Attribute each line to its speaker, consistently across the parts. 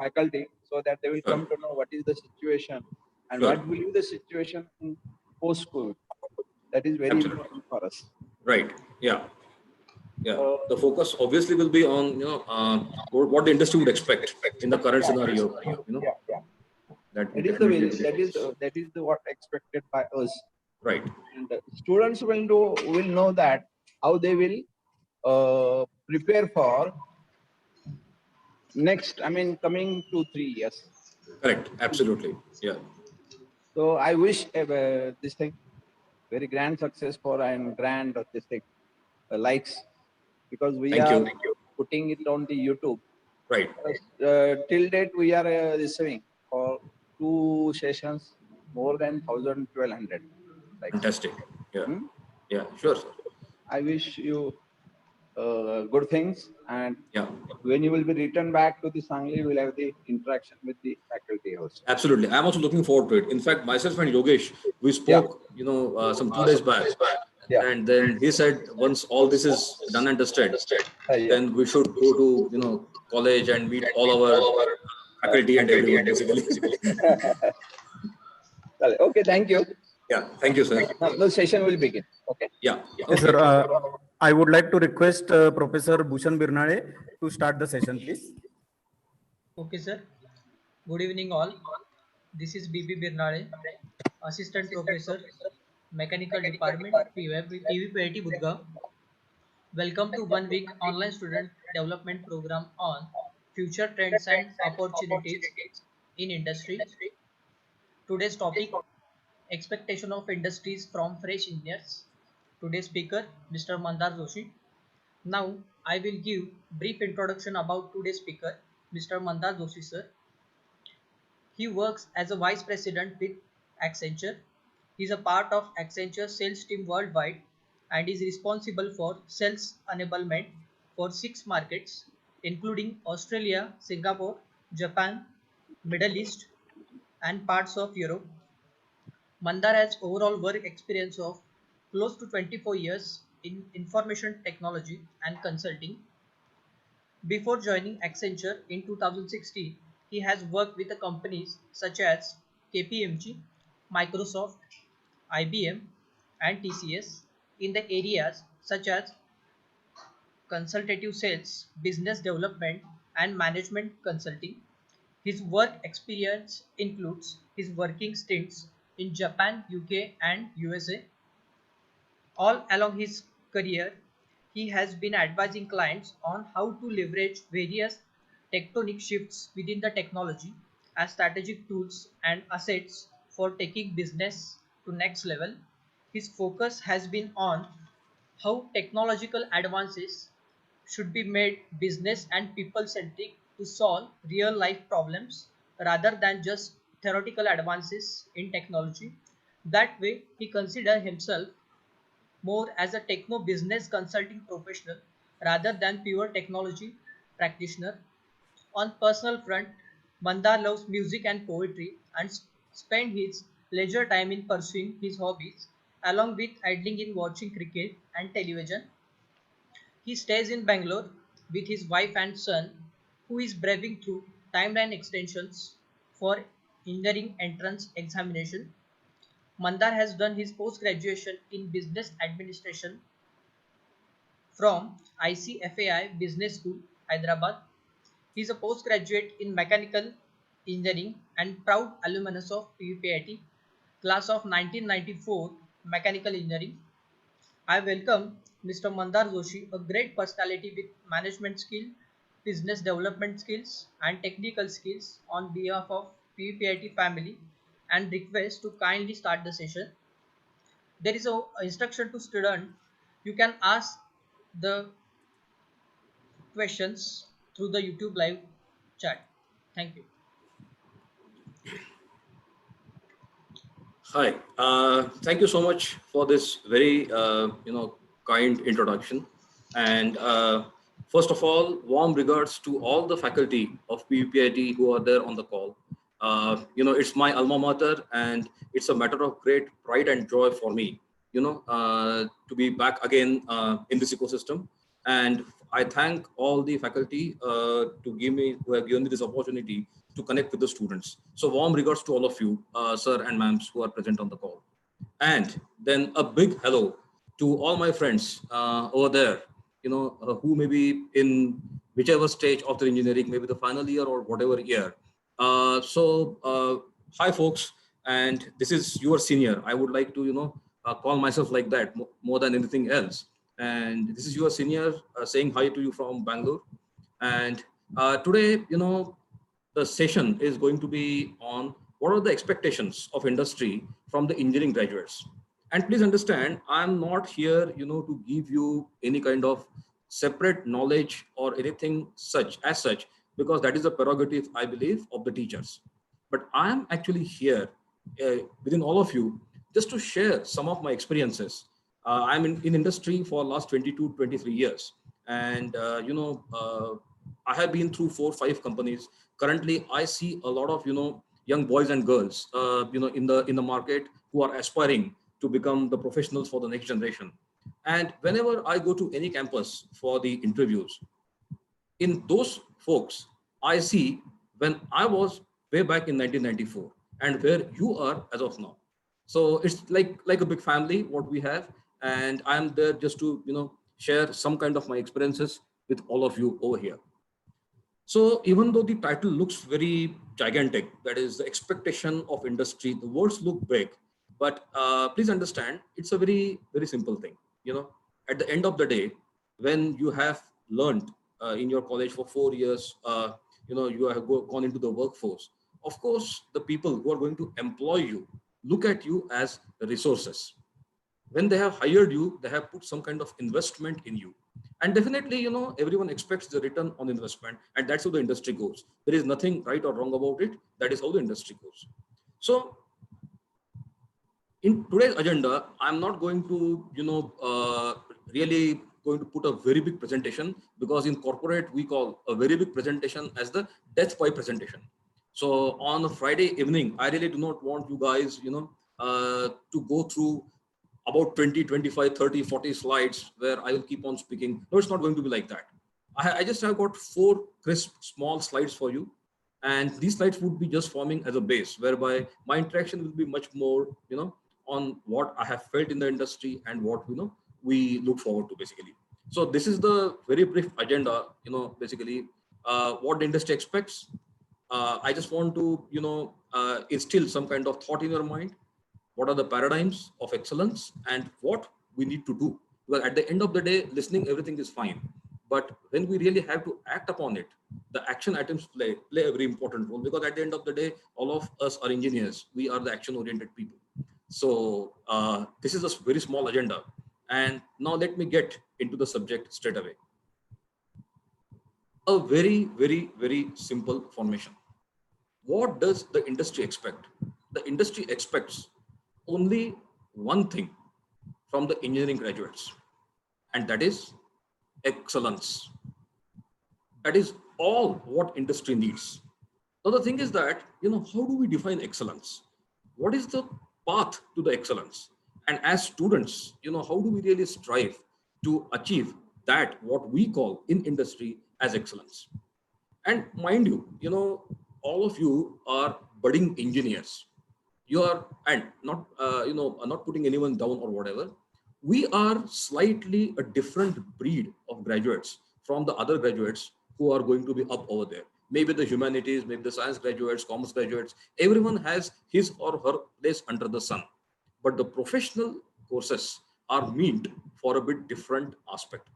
Speaker 1: faculty so that they will
Speaker 2: Sure.
Speaker 1: come to know what is the situation and
Speaker 2: Sure.
Speaker 1: what will be the situation in post-COVID. That is very
Speaker 2: Absolutely.
Speaker 1: important for us.
Speaker 2: Right. Yeah. Yeah. The focus obviously will be on, what the industry would expect in the current scenario,
Speaker 1: Yeah, yeah.
Speaker 2: that
Speaker 1: That is the
Speaker 2: definitely.
Speaker 1: way, that is the what expected by us.
Speaker 2: Right.
Speaker 1: And students will know that how they will prepare for next, I mean, coming 2-3 years.
Speaker 2: Correct. Absolutely. Yeah.
Speaker 1: So I wish this thing very grand success for and grand this thing likes, because we
Speaker 2: Thank
Speaker 1: are
Speaker 2: you.
Speaker 1: putting it on the YouTube.
Speaker 2: Right.
Speaker 1: Till date we are receiving for 2 sessions more than 1,200 likes.
Speaker 2: Fantastic. Yeah.
Speaker 1: Hmm?
Speaker 2: Yeah. Sure, sir.
Speaker 1: I wish you good things, and
Speaker 2: Yeah.
Speaker 1: when you will be returned back to the Sangli, you will have the interaction with the faculty also.
Speaker 2: Absolutely. I'm also looking forward to it. In fact, myself and Yogesh, we
Speaker 1: Yeah.
Speaker 2: spoke, some 2 days back,
Speaker 1: Yeah.
Speaker 2: and then he said once all this is done and dusted,
Speaker 1: Yeah.
Speaker 2: then we should go to, college and meet all our faculty and everyone, basically.
Speaker 1: Okay, thank you.
Speaker 2: Yeah. Thank you, sir.
Speaker 1: Now the session will begin. Okay.
Speaker 2: Yeah.
Speaker 3: Yes,
Speaker 2: Okay.
Speaker 3: sir. I would like to request Professor Bhushan Birnade to start the session, please.
Speaker 4: Okay, sir. Good evening, all. This is B.B. Birnade, Assistant Professor, Mechanical Department, PVPIT Budga. Welcome to 1 week online student development program on future trends and opportunities in industry. Today's topic, expectation of industries from fresh engineers. Today's speaker, Mr. Mandar Joshi. Now, I will give brief introduction about today's speaker, Mr. Mandar Joshi, sir. He works as a vice president with Accenture. He is a part of Accenture sales team worldwide and is responsible for sales enablement for 6 markets, including Australia, Singapore, Japan, Middle East, and parts of Europe. Mandar has overall work experience of close to 24 years in information technology and consulting. Before joining Accenture in 2016, he has worked with companies such as KPMG, Microsoft, IBM, and TCS in the areas such as consultative sales, business development, and management consulting. His work experience includes his working stints in Japan, UK, and USA. All along his career, he has been advising clients on how to leverage various tectonic shifts within the technology as strategic tools and assets for taking business to next level. His focus has been on how technological advances should be made business and people centric to solve real life problems rather than just theoretical advances in technology. That way, he considers himself more as a techno business consulting professional rather than pure technology practitioner. On personal front, Mandar loves music and poetry and spends his leisure time in pursuing his hobbies along with idling in watching cricket and television. He stays in Bangalore with his wife and son, who is braving through timeline extensions for engineering entrance examination. Mandar has done his post-graduation in business administration from ICFAI Business School, Hyderabad. He is a postgraduate in mechanical engineering and proud alumnus of PVPIT, class of 1994 mechanical engineering. I welcome Mr. Mandar Joshi, a great personality with management skill, business development skills, and technical skills on behalf of PVPIT family, and request to kindly start the session. There is a instruction to student. You can ask the questions through the YouTube live chat. Thank you.
Speaker 2: Hi. Thank you so much for this very, kind introduction. And first of all, warm regards to all the faculty of PVPIT who are there on the call. It's my alma mater, and it's a matter of great pride and joy for me, to be back again in this ecosystem. And I thank all the faculty who have given me this opportunity to connect with the students. So warm regards to all of you, sir and ma'ams who are present on the call. And then a big hello to all my friends over there, who may be in whichever stage of their engineering, maybe the final year or whatever year. Hi folks, and this is your senior. I would like to, call myself like that more than anything else. And this is your senior saying hi to you from Bangalore. And today, the session is going to be on what are the expectations of industry from the engineering graduates. And please understand, I'm not here, to give you any kind of separate knowledge or anything as such, because that is a prerogative, I believe, of the teachers. But I'm actually here within all of you just to share some of my experiences. I'm in industry for last 22, 23 years. And, I have been through 4, 5 companies. Currently, I see a lot of, young boys and girls, in the market who are aspiring to become the professionals for the next generation. And whenever I go to any campus for the interviews, in those folks, I see when I was way back in 1994 and where you are as of now. So it's like a big family, what we have. And I'm there just to, share some kind of my experiences with all of you over here. So even though the title looks very gigantic, that is the expectation of industry, the words look big, but please understand, it's a very, very simple thing. At the end of the day, when you have learned in your college for 4 years, you have gone into the workforce. Of course, the people who are going to employ you look at you as resources. When they have hired you, they have put some kind of investment in you. And definitely, everyone expects the return on investment, and that's how the industry goes. There is nothing right or wrong about it. That is how the industry goes. So in today's agenda, I'm not going to, really going to put a very big presentation, because in corporate, we call a very big presentation as the death by presentation. So on a Friday evening, I really do not want you guys, to go through about 20, 25, 30, 40 slides where I will keep on speaking. No, it's not going to be like that. I just have got 4 crisp, small slides for you. And these slides would be just forming as a base, whereby my interaction will be much more, on what I have felt in the industry and what, we look forward to basically. So this is the very brief agenda, basically what the industry expects. I just want to, instill some kind of thought in your mind. What are the paradigms of excellence and what we need to do? Well, at the end of the day, listening, everything is fine. But when we really have to act upon it, the action items play a very important role, because at the end of the day, all of us are engineers. We are the action-oriented people. So this is a very small agenda. And now let me get into the subject straight away. A very, very, very simple formation. What does the industry expect? The industry expects only one thing from the engineering graduates, and that is excellence. That is all what industry needs. Now the thing is that, how do we define excellence? What is the path to the excellence? And as students, how do we really strive to achieve that, what we call in industry as excellence? And mind you, all of you are budding engineers. You are, and not, not putting anyone down or whatever. We are slightly a different breed of graduates from the other graduates who are going to be up over there. Maybe the humanities, maybe the science graduates, commerce graduates, everyone has his or her place under the sun. But the professional courses are meant for a bit different aspect.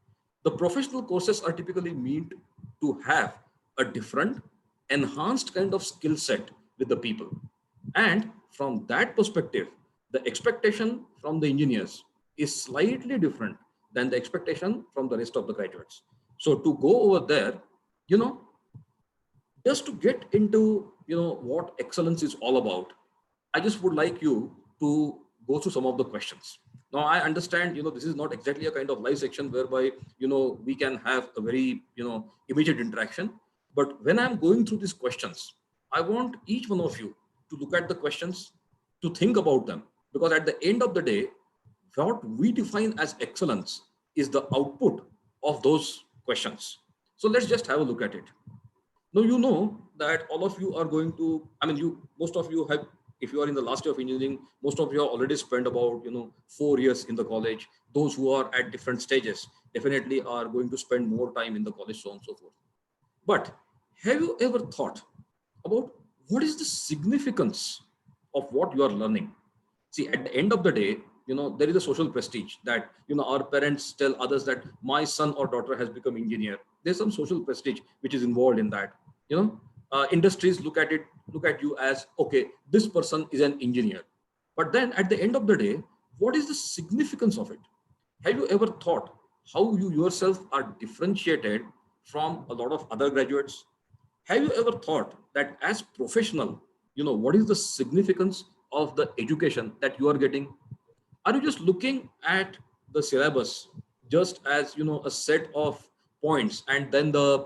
Speaker 2: The professional courses are typically meant to have a different, enhanced kind of skill set with the people. And from that perspective, the expectation from the engineers is slightly different than the expectation from the rest of the graduates. So to go over there, just to get into, what excellence is all about, I just would like you to go through some of the questions. Now, I understand, this is not exactly a kind of live section whereby, we can have a very, immediate interaction. But when I'm going through these questions, I want each one of you to look at the questions, to think about them, because at the end of the day, what we define as excellence is the output of those questions. So let's just have a look at it. Now, you know that all of you are going to, I mean, most of you have, if you are in the last year of engineering, most of you have already spent about, 4 years in the college. Those who are at different stages definitely are going to spend more time in the college, so on and so forth. But have you ever thought about what is the significance of what you are learning? See, at the end of the day, there is a social prestige that, our parents tell others that my son or daughter has become engineer. There's some social prestige which is involved in that. Industries look at you as, okay, this person is an engineer. But then at the end of the day, what is the significance of it? Have you ever thought how you yourself are differentiated from a lot of other graduates? Have you ever thought that as professional, what is the significance of the education that you are getting? Are you just looking at the syllabus just as, a set of points, and then the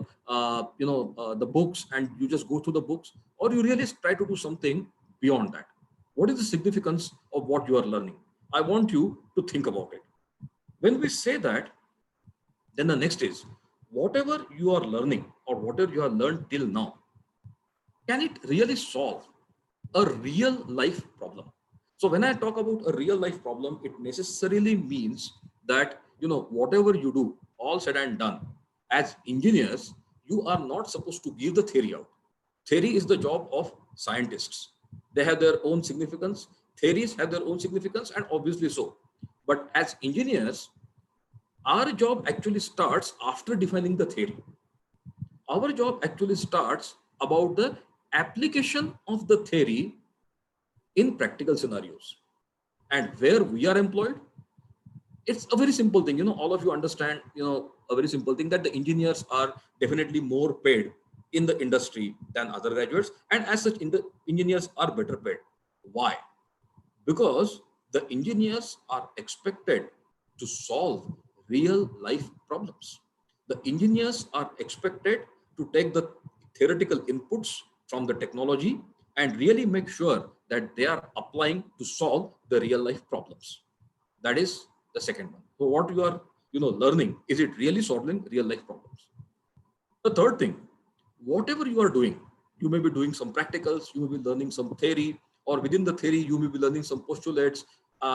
Speaker 2: books, and you just go through the books, or you really try to do something beyond that? What is the significance of what you are learning? I want you to think about it. When we say that, then the next is, whatever you are learning or whatever you have learned till now, can it really solve a real life problem? So when I talk about a real life problem, it necessarily means that, whatever you do, all said and done, as engineers, you are not supposed to give the theory out. Theory is the job of scientists. They have their own significance. Theories have their own significance, and obviously so. But as engineers, our job actually starts after defining the theory. Our job actually starts about the application of the theory in practical scenarios. And where we are employed, it's a very simple thing. All of you understand, a very simple thing, that the engineers are definitely more paid in the industry than other graduates. And as such, engineers are better paid. Why? Because the engineers are expected to solve real life problems. The engineers are expected to take the theoretical inputs from the technology and really make sure that they are applying to solve the real life problems. That is the second one. So what you are, learning, is it really solving real life problems? The third thing, whatever you are doing, you may be doing some practicals, you may be learning some theory, or within the theory, you may be learning some postulates.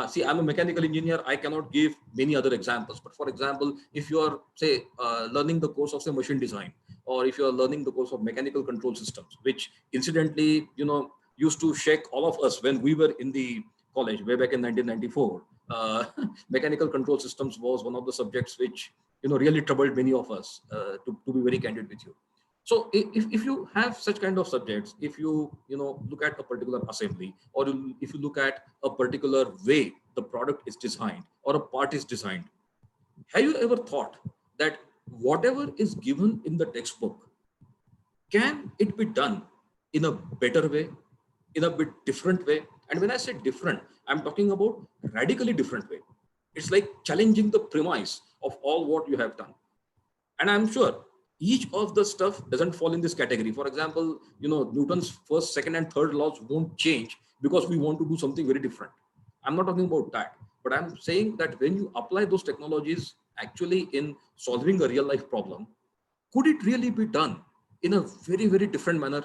Speaker 2: See, I'm a mechanical engineer. I cannot give many other examples. But for example, if you are, say, learning the course of, say, machine design, or if you are learning the course of mechanical control systems, which incidentally, used to shake all of us when we were in the college way back in 1994. Mechanical control systems was one of the subjects which, really troubled many of us, to be very candid with you. So if you have such kind of subjects, if you look at a particular assembly, or if you look at a particular way the product is designed or a part is designed, have you ever thought that whatever is given in the textbook, can it be done in a better way, in a bit different way? And when I say different, I'm talking about radically different way. It's like challenging the premise of all what you have done. And I'm sure each of the stuff doesn't fall in this category. For example, Newton's first, second, and third laws won't change because we want to do something very different. I'm not talking about that, but I'm saying that when you apply those technologies actually in solving a real life problem, could it really be done in a very, very different manner?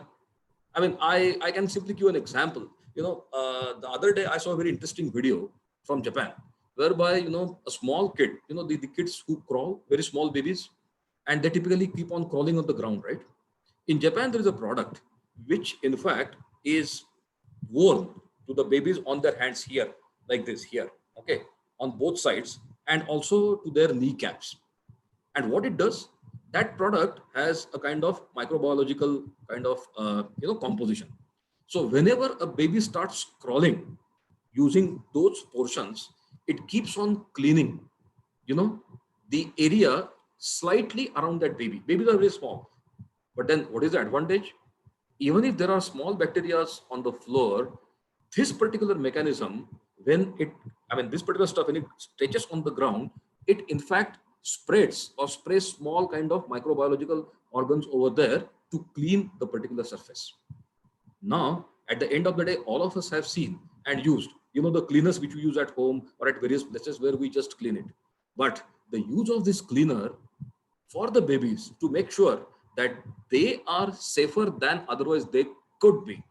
Speaker 2: I mean, I can simply give an example. The other day I saw a very interesting video from Japan, whereby, a small kid, the kids who crawl, very small babies, and they typically keep on crawling on the ground, right? In Japan, there is a product which, in fact, is worn to the babies on their hands here, like this here, okay, on both sides, and also to their kneecaps. And what it does, that product has a kind of microbiological kind of, composition. So whenever a baby starts crawling using those portions, it keeps on cleaning, the area slightly around that baby. Babies are very small. But then what is the advantage? Even if there are small bacteria on the floor, this particular mechanism, this particular stuff, when it stretches on the ground, it in fact spreads or sprays small kind of microbiological organs over there to clean the particular surface. Now, at the end of the day, all of us have seen and used, the cleaners which we use at home or at various places where we just clean it. But the use of this cleaner for the babies to make sure that they are safer than otherwise they could be.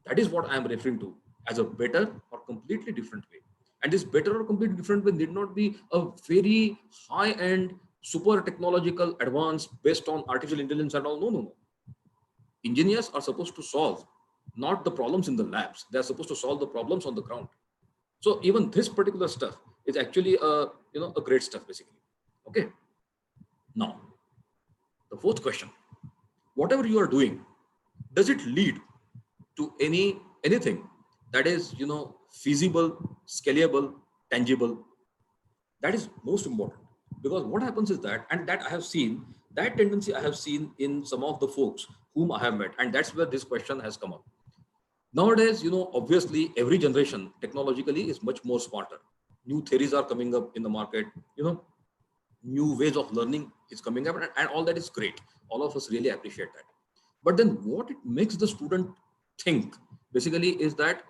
Speaker 2: That is what I am referring to as a better or completely different way. And this better or completely different way need not be a very high-end, super technological advance based on artificial intelligence and all. No, no, no. Engineers are supposed to solve not the problems in the labs. They are supposed to solve the problems on the ground. So even this particular stuff is actually a great stuff basically. Okay. Now, the fourth question: whatever you are doing, does it lead to anything that is feasible, scalable, tangible? That is most important, because what happens is that, and that I have seen, that tendency I have seen in some of the folks whom I have met, and that's where this question has come up. Nowadays, obviously every generation technologically is much more smarter. New theories are coming up in the market, new ways of learning is coming up, and all that is great. All of us really appreciate that. But then what it makes the student think basically is that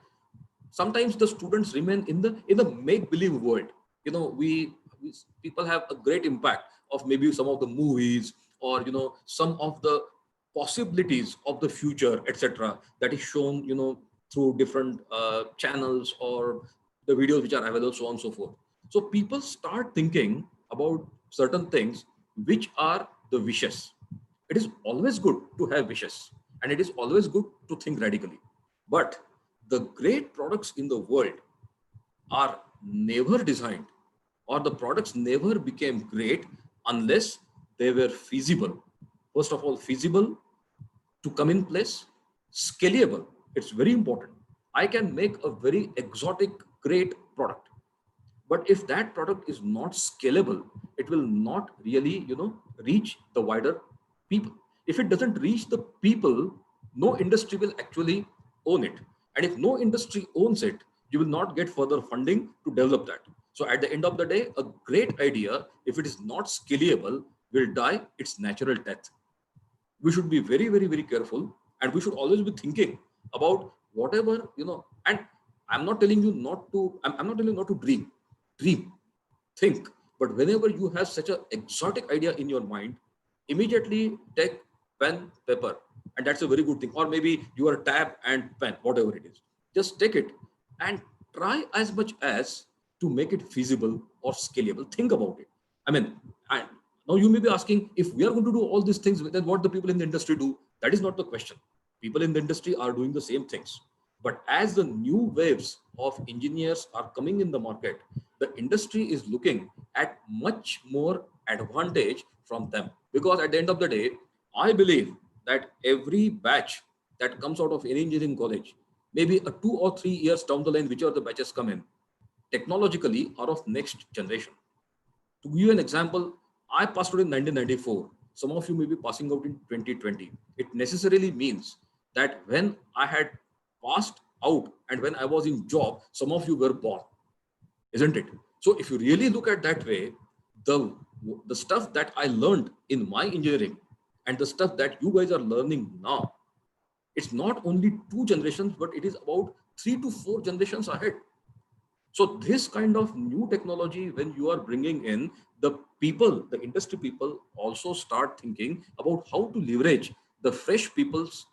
Speaker 2: sometimes the students remain in the make-believe world. We people have a great impact of maybe some of the movies, or some of the possibilities of the future, etc., that is shown through different channels or the videos which are available, so on and so forth. So people start thinking about certain things which are the wishes. It is always good to have wishes, and it is always good to think radically. But the great products in the world are never designed, or the products never became great unless they were feasible. First of all, feasible to come in place, scalable. It's very important. I can make a very exotic, great product, but if that product is not scalable, it will not really reach the wider people. If it doesn't reach the people, no industry will actually own it. And if no industry owns it, you will not get further funding to develop that. So at the end of the day, a great idea, if it is not scalable, will die its natural death. We should be very, very, very careful, and we should always be thinking about whatever and I'm not telling you not to, I'm not telling you not to dream, think. But whenever you have such an exotic idea in your mind, immediately take pen, paper, and that's a very good thing. Or maybe your tab and pen, whatever it is. Just take it and try as much as to make it feasible or scalable. Think about it. I mean, and now you may be asking, if we are going to do all these things, then what the people in the industry do? That is not the question. People in the industry are doing the same things. But as the new waves of engineers are coming in the market, the industry is looking at much more advantage from them. Because at the end of the day, I believe that every batch that comes out of any engineering college, maybe a 2 or 3 years down the line, whichever the batches come in, technologically are of next generation. To give you an example, I passed out in 1994. Some of you may be passing out in 2020. It necessarily means that when I had passed out and when I was in job, some of you were born, isn't it? So if you really look at that way, the stuff that I learned in my engineering and the stuff that you guys are learning now, it's not only 2 generations, but it is about 3 to 4 generations ahead. So this kind of new technology, when you are bringing in, the people, the industry people also start thinking about how to leverage the fresh people's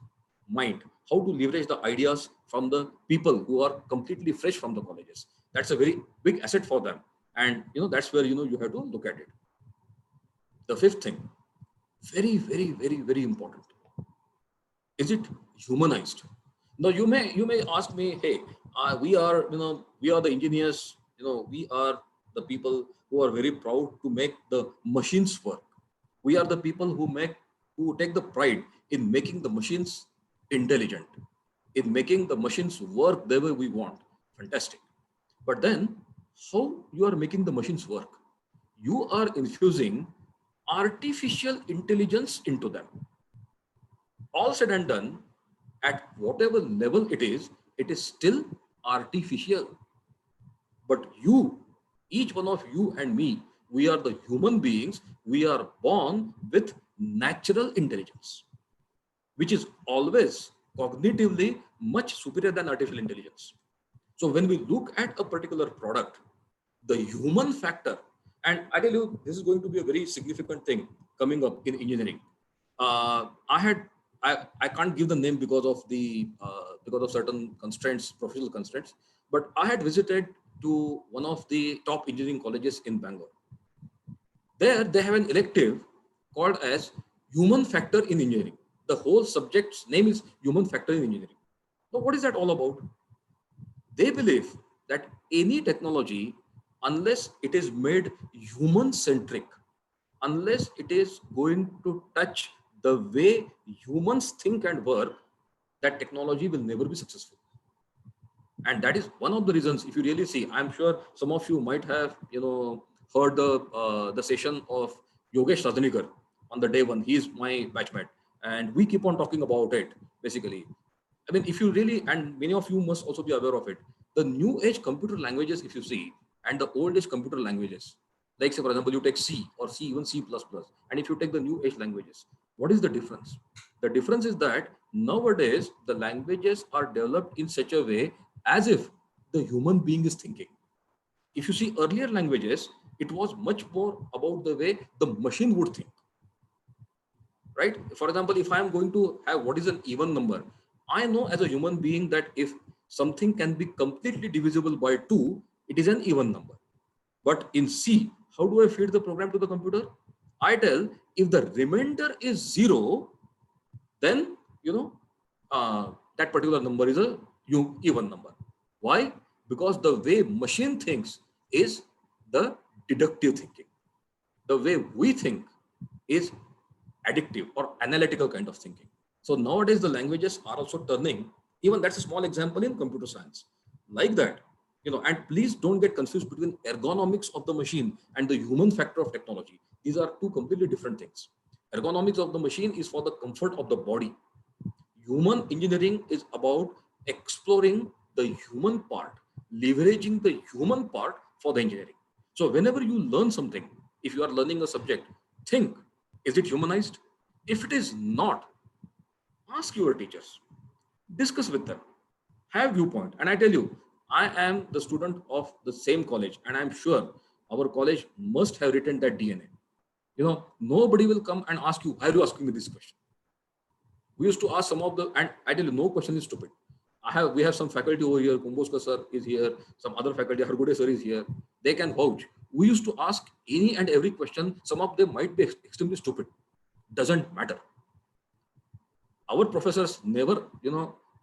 Speaker 2: mind, how to leverage the ideas from the people who are completely fresh from the colleges. That's a very big asset for them. And that's where you have to look at it. The fifth thing, very, very, very, very important. Is it humanized? Now you may ask me, hey, we are the engineers, we are the people who are very proud to make the machines work. We are the people who take the pride in making the machines intelligent, in making the machines work the way we want. Fantastic. But then how you are making the machines work? You are infusing artificial intelligence into them. All said and done, at whatever level it is still artificial. But you, each one of you and me, we are the human beings. We are born with natural intelligence, which is always cognitively much superior than artificial intelligence. So when we look at a particular product, the human factor, and I tell you, this is going to be a very significant thing coming up in engineering. I can't give the name because of certain constraints, professional constraints, but I had visited to one of the top engineering colleges in Bangalore. There they have an elective called as human factor in engineering. The whole subject's name is human factor in engineering. Now, what is that all about? They believe that any technology, unless it is made human centric, unless it is going to touch the way humans think and work, that technology will never be successful. And that is one of the reasons. If you really see, I'm sure some of you might have heard the session of Yogesh Rajnikar on the day one. He's my batchmate, and we keep on talking about it. Basically, I mean, if you really, and many of you must also be aware of it, the new age computer languages, if you see, and the old age computer languages, like say for example, you take C or C, even C++, and if you take the new age languages, what is the difference? The difference is that nowadays the languages are developed in such a way as if the human being is thinking. If you see earlier languages, it was much more about the way the machine would think, right? For example, if I am going to have what is an even number, I know as a human being that if something can be completely divisible by 2, it is an even number. But in C, how do I feed the program to the computer? I tell, if the remainder is 0, then that particular number is a even number. Why? Because the way machine thinks is the deductive thinking. The way we think is addictive or analytical kind of thinking. So nowadays the languages are also turning, even that's a small example in computer science, like that. And please don't get confused between ergonomics of the machine and the human factor of technology. These are two completely different things. Ergonomics of the machine is for the comfort of the body. Human engineering is about exploring the human part, leveraging the human part for the engineering. So whenever you learn something, if you are learning a subject, think, is it humanized? If it is not, ask your teachers, discuss with them, have viewpoint. And I tell you, I am the student of the same college, and I'm sure our college must have written that DNA. Nobody will come and ask you, why are you asking me this question? We used to ask some of the, and I tell you, no question is stupid. We have some faculty over here, Kumboska sir is here, some other faculty, Hargude sir is here. They can vouch. We used to ask any and every question. Some of them might be extremely stupid. Doesn't matter. Our professors never,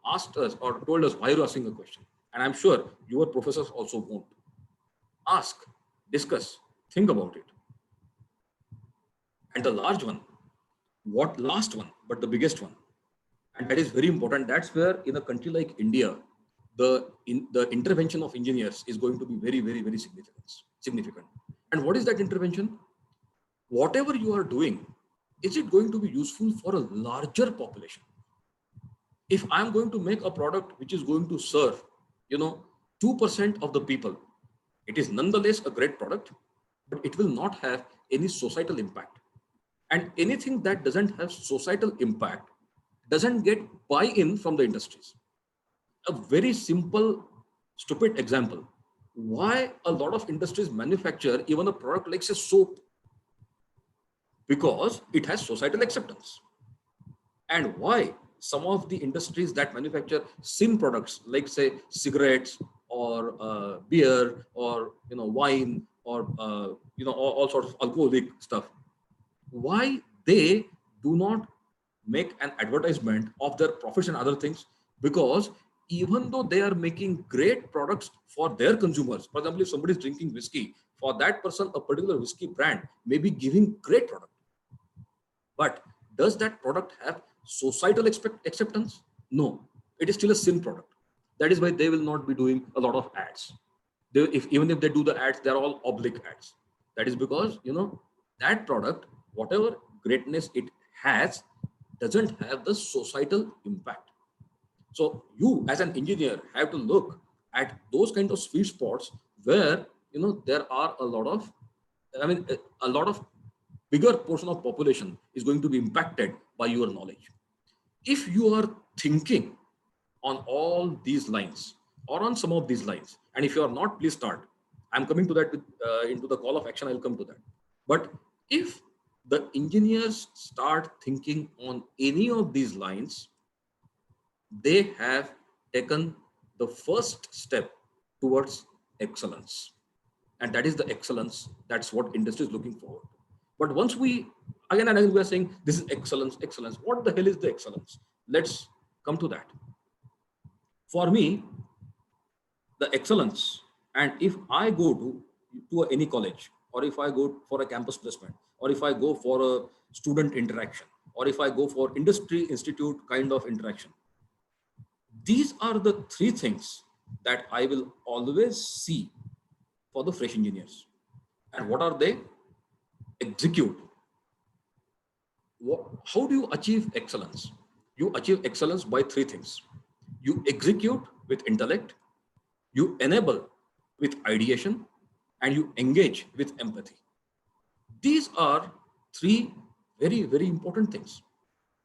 Speaker 2: asked us or told us, why are you asking a question? And I'm sure your professors also won't. Ask, discuss, think about it. And the large one, last one, but the biggest one, and that is very important. That's where in a country like India, the intervention of engineers is going to be very, very, very significant. And what is that intervention? Whatever you are doing, is it going to be useful for a larger population? If I'm going to make a product which is going to serve, 2% of the people, it is nonetheless a great product, but it will not have any societal impact. And anything that doesn't have societal impact doesn't get buy-in from the industries. A very simple, stupid example. Why a lot of industries manufacture even a product like say soap? Because it has societal acceptance. And why some of the industries that manufacture sin products like say cigarettes or beer or wine or all sorts of alcoholic stuff, why they do not make an advertisement of their profits and other things? Because even though they are making great products for their consumers, for example, if somebody is drinking whiskey, for that person a particular whiskey brand may be giving great product, but does that product have societal acceptance? No, it is still a sin product. That is why they will not be doing a lot of ads. Even if they do the ads, they're all oblique ads. That is because that product, whatever greatness it has, doesn't have the societal impact. So you as an engineer have to look at those kind of sweet spots where there are a lot of bigger portion of population is going to be impacted by your knowledge. If you are thinking on all these lines or on some of these lines, and if you are not, please start. I'm coming to that into the call of action. I'll come to that. But if the engineers start thinking on any of these lines, they have taken the first step towards excellence. And that is the excellence. That's what industry is looking forward. But once we, again and again, we are saying this is excellence, excellence. What the hell is the excellence? Let's come to that. For me, the excellence, and if I go to any college, or if I go for a campus placement, or if I go for a student interaction, or if I go for industry institute kind of interaction, these are the three things that I will always see for the fresh engineers. And what are they? Execute. How do you achieve excellence? You achieve excellence by three things. You execute with intellect, you enable with ideation, and you engage with empathy. These are three very, very important things.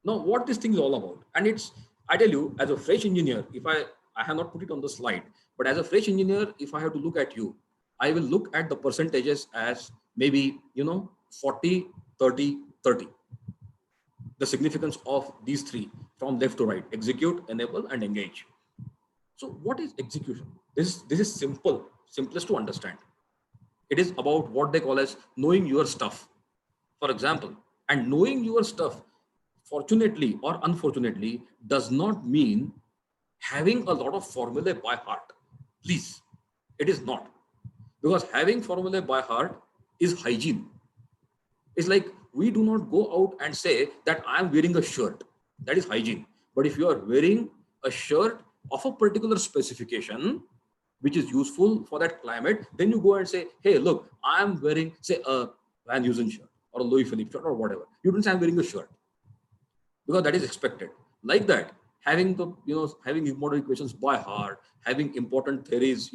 Speaker 2: Now, what this thing is all about, and it's, I tell you, as a fresh engineer, if I have not put it on the slide, but as a fresh engineer, if I have to look at you, I will look at the percentages as maybe, 40, 30, 30. The significance of these three from left to right: execute, enable, and engage. So what is execution? This is simple, simplest to understand. It is about what they call as knowing your stuff. For example, and knowing your stuff, fortunately or unfortunately, does not mean having a lot of formulae by heart. Please, it is not. Because having formulae by heart is hygiene. It's like we do not go out and say that I am wearing a shirt. That is hygiene. But if you are wearing a shirt of a particular specification, which is useful for that climate, then you go and say, hey, look, I am wearing, say, a Van Heusen shirt or a Louis Philippe shirt or whatever. You don't say I'm wearing a shirt, because that is expected. Like that, having the, having important equations by heart, having important theories,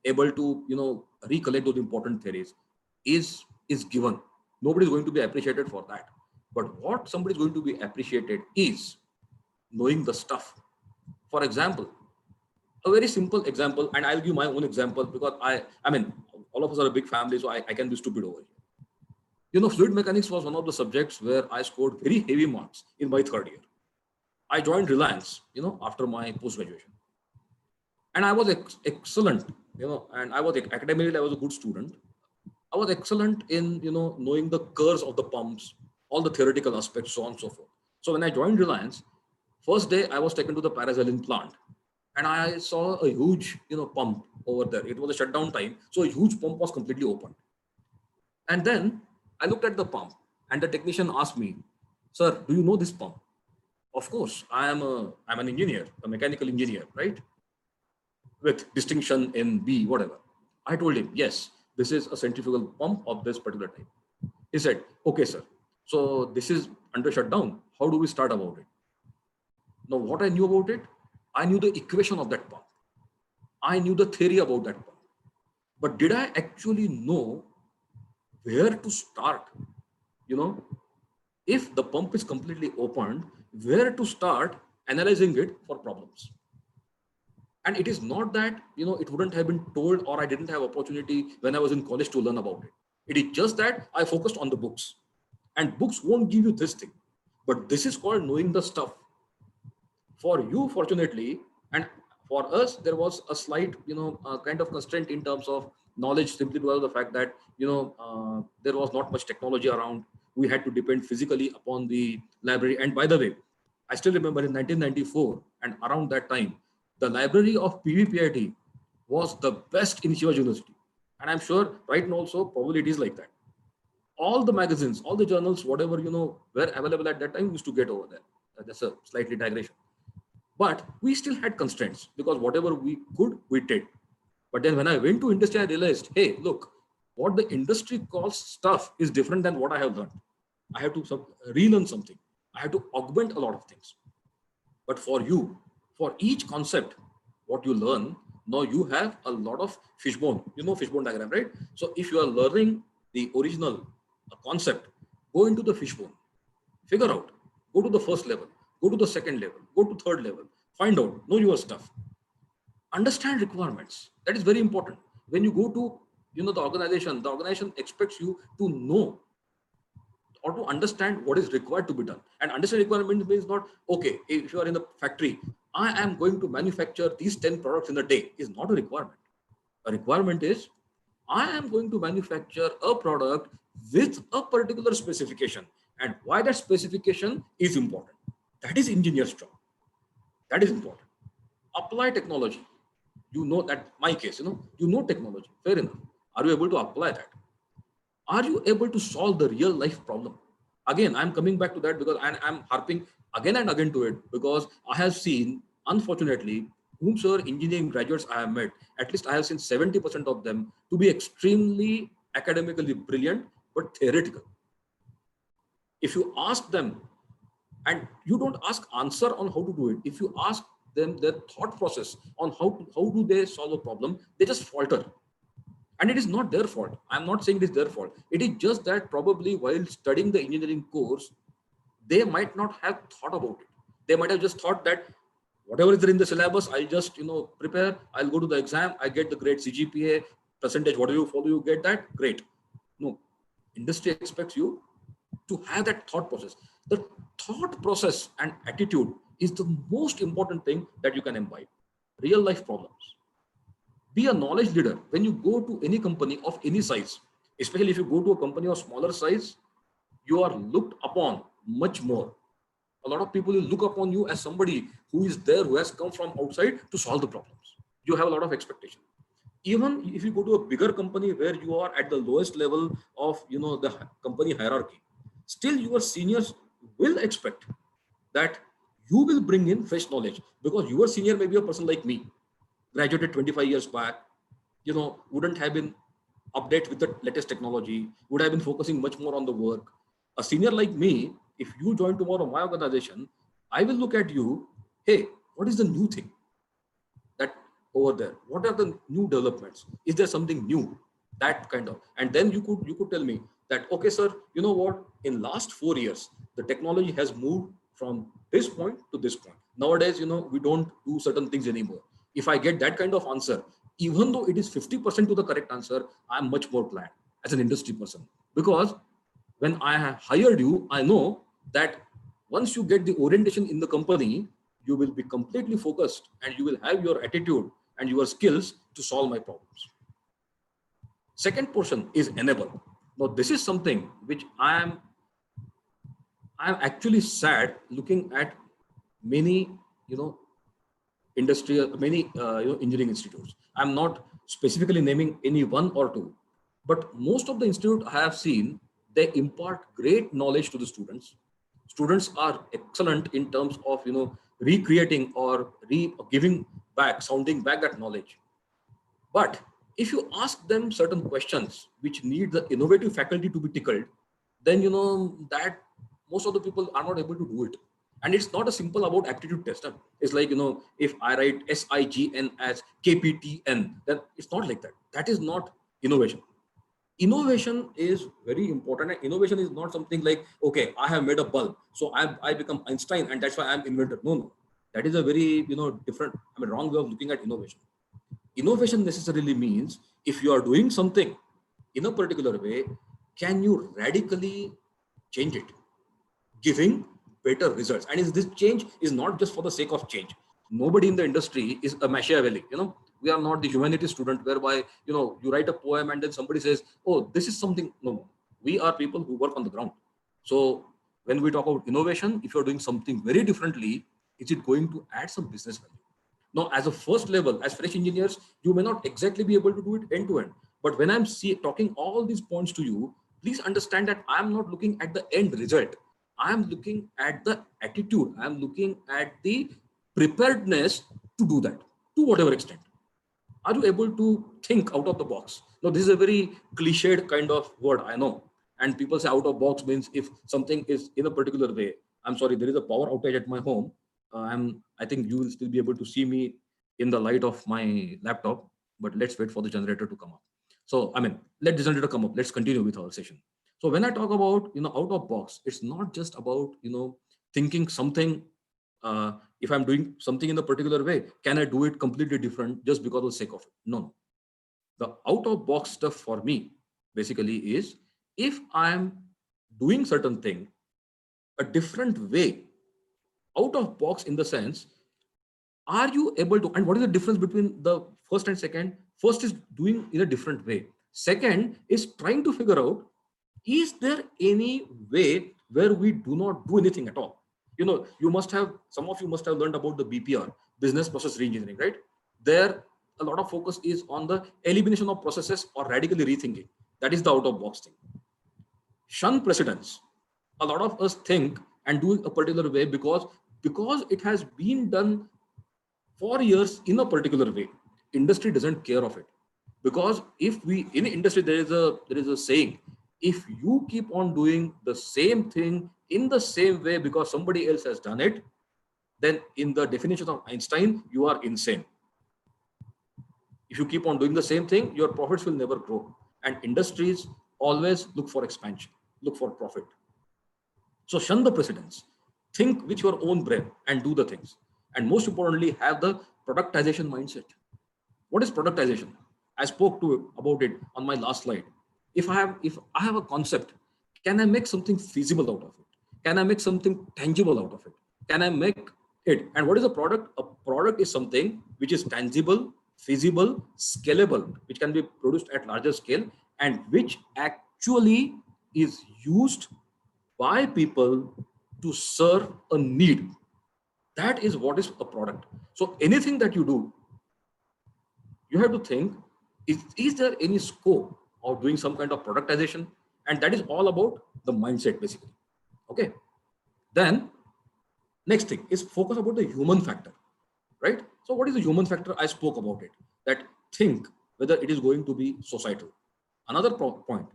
Speaker 2: able to, recollect those important theories is given. Nobody is going to be appreciated for that. But what somebody is going to be appreciated is knowing the stuff. For example, a very simple example, and I'll give my own example because I mean, all of us are a big family, so I can be stupid over here. Fluid mechanics was one of the subjects where I scored very heavy marks in my third year. I joined Reliance, after my post-graduation. And I was excellent, and I was academically, I was a good student. I was excellent in, knowing the curves of the pumps, all the theoretical aspects, so on and so forth. So when I joined Reliance, first day I was taken to the paraxylene plant, and I saw a huge, pump over there. It was a shutdown time, so a huge pump was completely open. And then I looked at the pump, and the technician asked me, "Sir, do you know this pump?" Of course, I'm an engineer, a mechanical engineer, right? With distinction in B, whatever. I told him, yes, this is a centrifugal pump of this particular type. He said, okay, sir. So this is under shutdown. How do we start about it? Now, what I knew about it, I knew the equation of that pump. I knew the theory about that pump. But did I actually know where to start? If the pump is completely opened, where to start analyzing it for problems? And it is not that, it wouldn't have been told, or I didn't have opportunity when I was in college to learn about it. It is just that I focused on the books, and books won't give you this thing. But this is called knowing the stuff. For you, fortunately, and for us, there was a slight, kind of constraint in terms of knowledge, simply because of the fact that, there was not much technology around. We had to depend physically upon the library. And by the way, I still remember in 1994, and around that time, the library of PVPIT was the best in Shivaji University. And I'm sure right now also, probably it is like that. All the magazines, all the journals, whatever, were available at that time, used to get over there. That's a slightly digression. But we still had constraints, because whatever we could, we did. But then when I went to industry, I realized, hey, look, what the industry calls stuff is different than what I have learned. I have to relearn something. I have to augment a lot of things. But for you, for each concept, what you learn, now you have a lot of fishbone. Fishbone diagram, right? So if you are learning the original concept, go into the fishbone, figure out, go to the first level, go to the second level, go to third level, find out, know your stuff, understand requirements. That is very important. When you go to, the organization expects you to know or to understand what is required to be done. And understand requirement means not, okay, if you are in the factory, I am going to manufacture these 10 products in a day, is not a requirement. A requirement is, I am going to manufacture a product with a particular specification, and why that specification is important. That is engineer's job. That is important. Apply technology. You know that, my case, you know technology, fair enough. Are you able to apply that? Are you able to solve the real life problem? Again, I'm coming back to that because I'm harping again and again to it, because I have seen, unfortunately, whomsoever engineering graduates I have met, at least I have seen 70% of them to be extremely academically brilliant, but theoretical. If you ask them, and you don't ask answer on how to do it, if you ask them their thought process on how do they solve a problem, they just falter. And it is not their fault. I'm not saying it is their fault. It is just that probably while studying the engineering course, they might not have thought about it. They might have just thought that whatever is there in the syllabus, I'll just prepare, I'll go to the exam, I get the great CGPA, percentage, whatever you follow, you get that, great. No, industry expects you to have that thought process. The thought process and attitude is the most important thing that you can imbibe. Real life problems. Be a knowledge leader. When you go to any company of any size, especially if you go to a company of smaller size, you are looked upon much more. A lot of people will look upon you as somebody who is there, who has come from outside to solve the problems. You have a lot of expectation. Even if you go to a bigger company where you are at the lowest level of the company hierarchy, still your seniors will expect that you will bring in fresh knowledge, because your senior may be a person like me, graduated 25 years back, wouldn't have been update with the latest technology, would have been focusing much more on the work. A senior like me, if you join tomorrow my organization, I will look at you, hey, what is the new thing that over there? What are the new developments? Is there something new? That kind of, and then you could tell me that, okay, sir, you know what? In last 4 years, the technology has moved from this point to this point. Nowadays, we don't do certain things anymore. If I get that kind of answer, even though it is 50% to the correct answer, I'm much more glad as an industry person, because when I have hired you, I know that once you get the orientation in the company, you will be completely focused and you will have your attitude and your skills to solve my problems. Second portion is enable. Now, this is something which I am actually sad looking at many, many engineering institutes. I'm not specifically naming any one or two, but most of the institute I have seen, they impart great knowledge to the students. Students are excellent in terms of recreating or giving back, sounding back that knowledge. But if you ask them certain questions which need the innovative faculty to be tickled, then that most of the people are not able to do it. And it's not a simple about aptitude test. It's like, if I write SIGN as KPTN, then it's not like that. That is not innovation. Innovation is very important. And innovation is not something like, okay, I have made a bulb, so I become Einstein and that's why I'm inventor. No. That is a very, different, wrong way of looking at innovation. Innovation necessarily means if you are doing something in a particular way, can you radically change it, giving better results? And this change is not just for the sake of change. Nobody in the industry is a Machiavelli. We are not the humanities student whereby you write a poem and then somebody says, oh, this is something. No, we are people who work on the ground. So when we talk about innovation, if you're doing something very differently, is it going to add some business value? Now, as a first level, as fresh engineers, you may not exactly be able to do it end to end. But when I'm talking all these points to you, please understand that I'm not looking at the end result. I'm looking at the attitude. I'm looking at the preparedness to do that, to whatever extent. Are you able to think out of the box? Now, this is a very cliched kind of word, I know. And people say out of box means if something is in a particular way. I'm sorry, there is a power outage at my home. I think you will still be able to see me in the light of my laptop, but let's wait for the generator to come up. So, let the generator come up. Let's continue with our session. So when I talk about, out of box, it's not just about, thinking something, if I'm doing something in a particular way, can I do it completely different just because of the sake of it? No. The out of box stuff for me basically is if I'm doing certain thing a different way, out of box, in the sense, are you able to, and what is the difference between the first and second? First is doing in a different way. Second is trying to figure out, is there any way where we do not do anything at all? You must have, some of you must have learned about the BPR, business process reengineering, right? There, a lot of focus is on the elimination of processes or radically rethinking. That is the out of box thing. Shun precedents. A lot of us think and do it a particular way because it has been done for years in a particular way. Industry doesn't care of it, because if we, in industry, there is a saying, if you keep on doing the same thing in the same way because somebody else has done it, then in the definition of Einstein, you are insane. If you keep on doing the same thing, your profits will never grow. And industries always look for expansion, look for profit. So shun the precedents. Think with your own brain and do the things. And most importantly, have the productization mindset. What is productization? I spoke about it on my last slide. If I have a concept, can I make something feasible out of it? Can I make something tangible out of it? Can I make it? And what is a product? A product is something which is tangible, feasible, scalable, which can be produced at larger scale, and which actually is used by people to serve a need. That is what is a product. So anything that you do, you have to think, is there any scope of doing some kind of productization? And that is all about the mindset, basically. Okay. Then next thing is focus about the human factor, right? So what is the human factor? I spoke about it, that think whether it is going to be societal. Another point,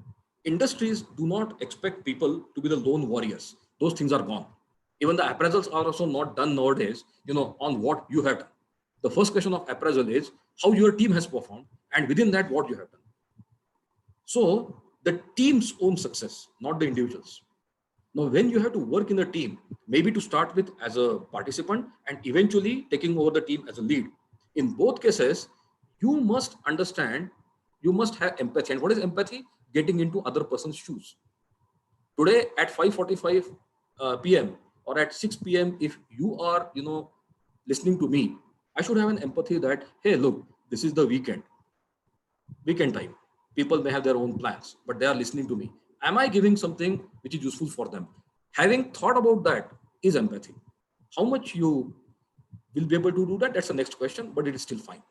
Speaker 2: industries do not expect people to be the lone warriors. Those things are gone. Even the appraisals are also not done nowadays, on what you have done. The first question of appraisal is how your team has performed, and within that, what you have done. So the team's own success, not the individuals. Now, when you have to work in a team, maybe to start with as a participant and eventually taking over the team as a lead, in both cases, you must understand, you must have empathy. And what is empathy? Getting into other person's shoes. Today at 5:45 p.m. or at 6 p.m., if you are, listening to me, I should have an empathy that, hey, look, this is the weekend time. People may have their own plans, but they are listening to me. Am I giving something which is useful for them? Having thought about that is empathy. How much you will be able to do that, that's the next question, but it is still fine.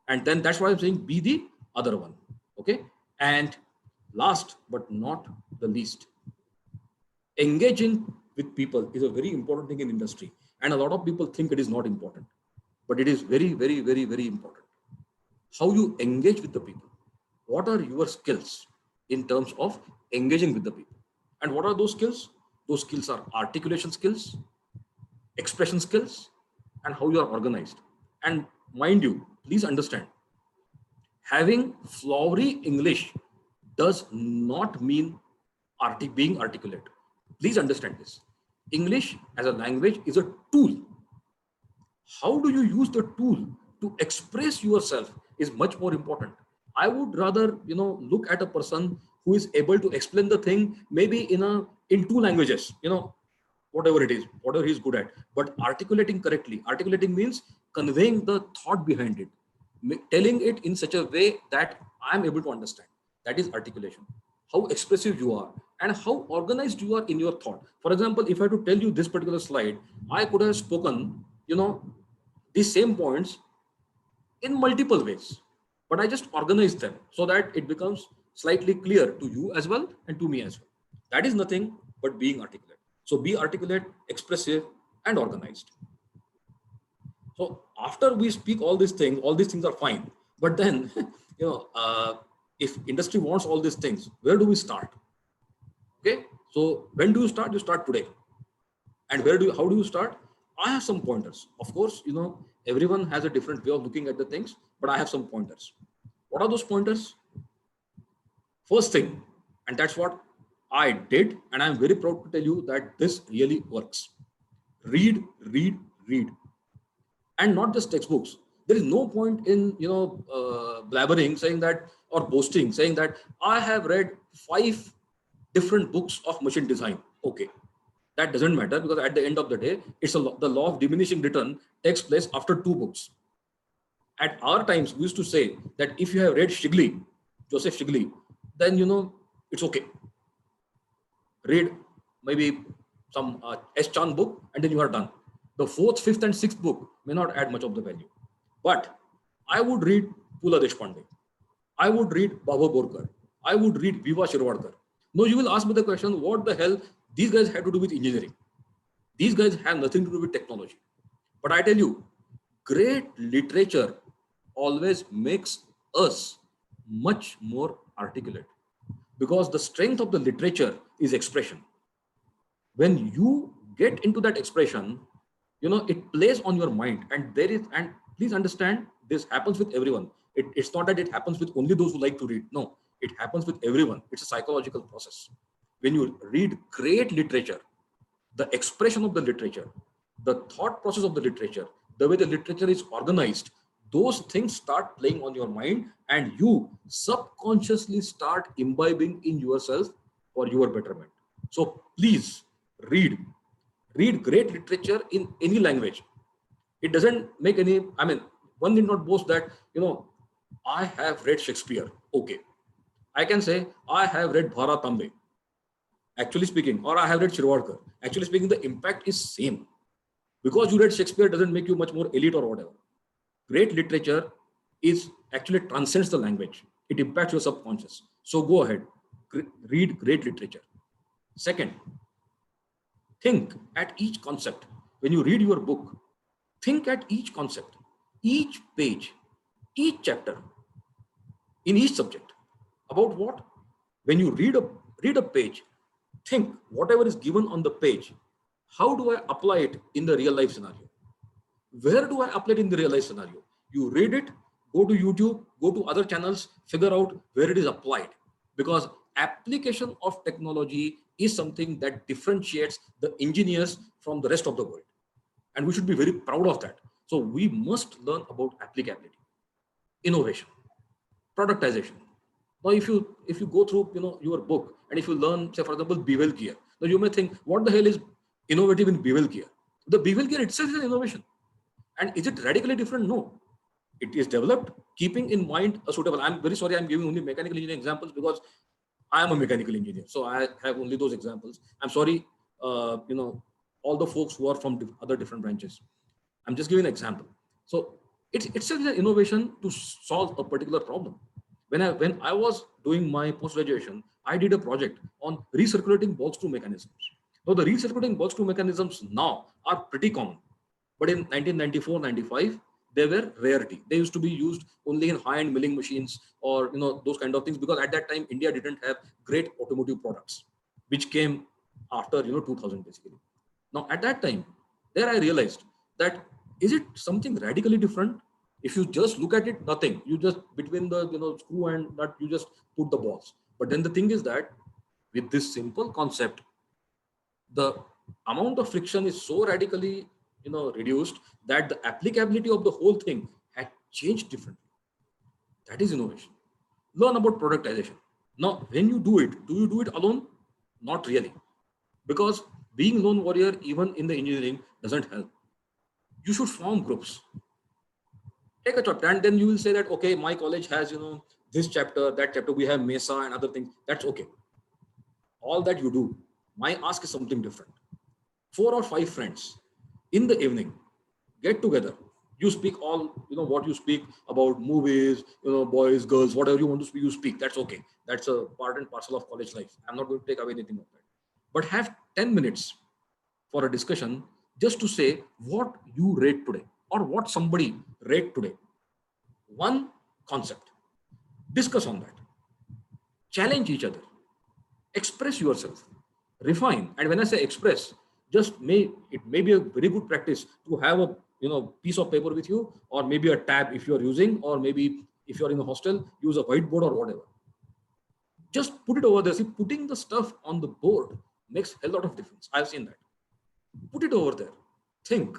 Speaker 2: And then that's why I'm saying be the other one. Okay. And last but not the least, engaging with people is a very important thing in industry. And a lot of people think it is not important, but it is very, very, very, very important. How you engage with the people. What are your skills in terms of engaging with the people? And what are those skills? Those skills are articulation skills, expression skills, and how you are organized. And mind you, please understand, having flowery English does not mean being articulate. Please understand this. English as a language is a tool. How do you use the tool to express yourself is much more important. I would rather, look at a person who is able to explain the thing maybe in two languages, whatever it is, whatever he's good at, but articulating correctly. Articulating means conveying the thought behind it, telling it in such a way that I'm able to understand. That is articulation. How expressive you are and how organized you are in your thought. For example, if I had to tell you this particular slide, I could have spoken, these same points in multiple ways, but I just organize them so that it becomes slightly clear to you as well and to me as well. That is nothing but being articulate. So be articulate, expressive, and organized. So after we speak all these things are fine. But then, if industry wants all these things, where do we start? Okay. So when do you start? You start today. And how do you start? I have some pointers. Of course, everyone has a different way of looking at the things, but I have some pointers. What are those pointers? First thing, and that's what I did, and I'm very proud to tell you that this really works. Read, read, read. And not just textbooks. There is no point in, blabbering, saying that, or boasting, saying that I have read 5 different books of machine design. Okay, that doesn't matter, because at the end of the day, it's the law of diminishing return takes place after 2 books. At our times, we used to say that if you have read Shigley, Joseph Shigley, then it's okay. Read maybe some S. Chan book, and then you are done. The 4th, 5th, and 6th book may not add much of the value. But I would read Pula Deshpande. I would read Baba Borkar. I would read Viva Shirwadkar. Now you will ask me the question, what the hell these guys had to do with engineering? These guys have nothing to do with technology. But I tell you, great literature always makes us much more articulate, because the strength of the literature is expression. When you get into that expression, it plays on your mind, and please understand, this happens with everyone. It's not that it happens with only those who like to read. No, it happens with everyone. It's a psychological process. When you read great literature, the expression of the literature, the thought process of the literature, the way the literature is organized, those things start playing on your mind, and you subconsciously start imbibing in yourself for your betterment. So please read great literature in any language. It doesn't make any, one need not boast that, I have read Shakespeare. Okay. I can say I have read Bharatambe, actually speaking, or I have read Shirwadkar. Actually speaking, the impact is same. Because you read Shakespeare doesn't make you much more elite or whatever. Great literature actually transcends the language. It impacts your subconscious. So go ahead, read great literature. Second, think at each concept. When you read your book, think at each concept, each page, each chapter, in each subject. About what? When you read a page, think whatever is given on the page, how do I apply it in the real life scenario? Where do I apply it in the real life scenario? You read it, go to YouTube, go to other channels, figure out where it is applied. Because application of technology is something that differentiates the engineers from the rest of the world. And we should be very proud of that. So we must learn about applicability, innovation, productization. Now, if you go through your book, and if you learn, say for example, bevel gear, now you may think, what the hell is innovative in bevel gear? The bevel gear itself is an innovation. And is it radically different? No. It is developed keeping in mind a suitable. I'm very sorry, I'm giving only mechanical engineering examples because I am a mechanical engineer. So I have only those examples. I'm sorry, all the folks who are from other different branches. I'm just giving an example. So it's itself an innovation to solve a particular problem. When I was doing my post-graduation, I did a project on recirculating ball screw mechanisms. Now the recirculating ball screw mechanisms now are pretty common. But in 1994-95, they were rarity. They used to be used only in high-end milling machines or those kind of things, because at that time India didn't have great automotive products, which came after 2000 basically. Now at that time, there I realized that is it something radically different? If you just look at it, nothing. You just between the screw and nut, you just put the balls. But then the thing is that with this simple concept, the amount of friction is so radically reduced that the applicability of the whole thing had changed differently. That is innovation. Learn about productization. Now, when you do it, do you do it alone? Not really. Because being lone warrior, even in the engineering, doesn't help. You should form groups. Take a chapter, and then you will say that, okay, my college has, this chapter, that chapter, we have Mesa and other things. That's okay. All that you do, my ask is something different. 4 or 5 friends in the evening, get together. You speak all, what you speak about movies, boys, girls, whatever you want to speak, you speak. That's okay. That's a part and parcel of college life. I'm not going to take away anything of that. But have 10 minutes for a discussion just to say what you read today or what somebody read today. One concept. Discuss on that. Challenge each other. Express yourself. Refine. And when I say express, it may be a very good practice to have a piece of paper with you, or maybe a tab if you're using, or maybe if you're in a hostel, use a whiteboard or whatever. Just put it over there. See, putting the stuff on the board makes a lot of difference. I've seen that. Put it over there. Think.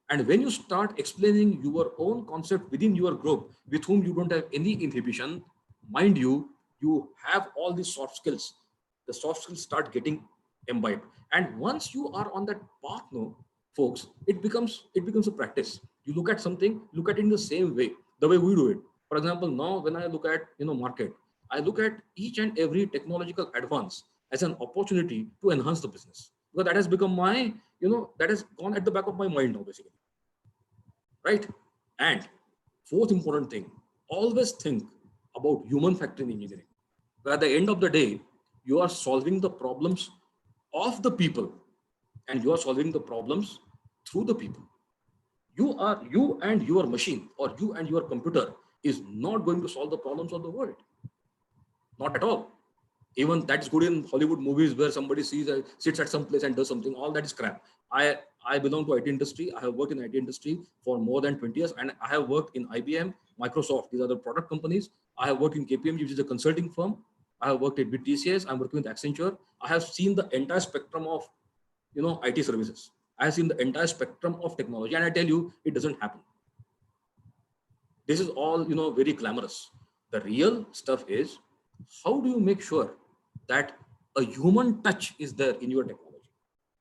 Speaker 2: And when you start explaining your own concept within your group with whom you don't have any inhibition, mind you, you have all these soft skills. the soft skills start getting imbibed. And once you are on that path, no, folks, it becomes a practice. You look at something, look at it in the same way, the way we do it. For example, now when I look at market, I look at each and every technological advance as an opportunity to enhance the business, because that has become my that has gone at the back of my mind now, basically, right? And fourth important thing, always think about human factor in engineering. Where at the end of the day, you are solving the problems of the people, and you are solving the problems through the people. You and your machine, or you and your computer, is not going to solve the problems of the world. Not at all. Even that's good in Hollywood movies where somebody sits at some place and does something. All that is crap. I belong to IT industry. I have worked in IT industry for more than 20 years, and I have worked in IBM, Microsoft. These are the product companies. I have worked in KPMG, which is a consulting firm. I have worked with TCS. I'm working with Accenture. I have seen the entire spectrum of IT services. I have seen the entire spectrum of technology, and I tell you, it doesn't happen. This is all very glamorous. The real stuff is, how do you make sure that a human touch is there in your technology,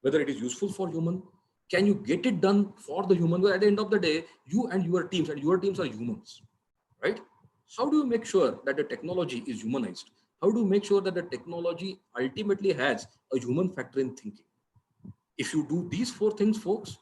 Speaker 2: whether it is useful for human? Can you get it done for the human? Well, at the end of the day, you and your teams are humans, right? How do you make sure that the technology is humanized? How do you make sure that the technology ultimately has a human factor in thinking? If you do these four things, folks,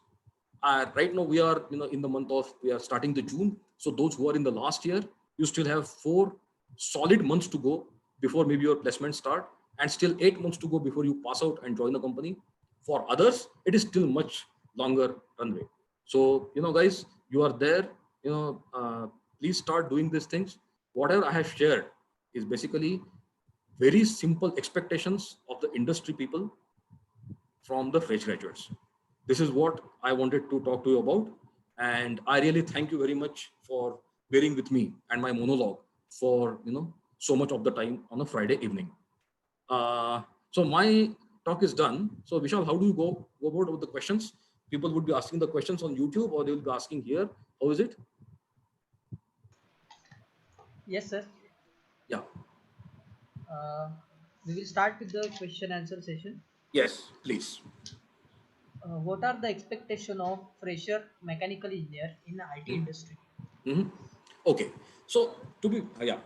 Speaker 2: right now we are in the month of, we are starting the June. So those who are in the last year, you still have 4 solid months to go before maybe your placement start, and still 8 months to go before you pass out and join the company. For others, it is still much longer runway. So guys, you are there. Please start doing these things. Whatever I have shared is basically very simple expectations of the industry people from the fresh graduates. This is what I wanted to talk to you about. And I really thank you very much for bearing with me and my monologue for, so much of the time on a Friday evening. So my talk is done. So Vishal, how do you go about with the questions? People would be asking the questions on YouTube, or they will be asking here. How is it?
Speaker 4: Yes, sir.
Speaker 2: Yeah.
Speaker 4: We will start with the question answer session.
Speaker 2: Yes, please.
Speaker 4: What are the expectation of fresher mechanical engineer in the IT industry?
Speaker 2: Mm-hmm. Okay. So to be, yeah,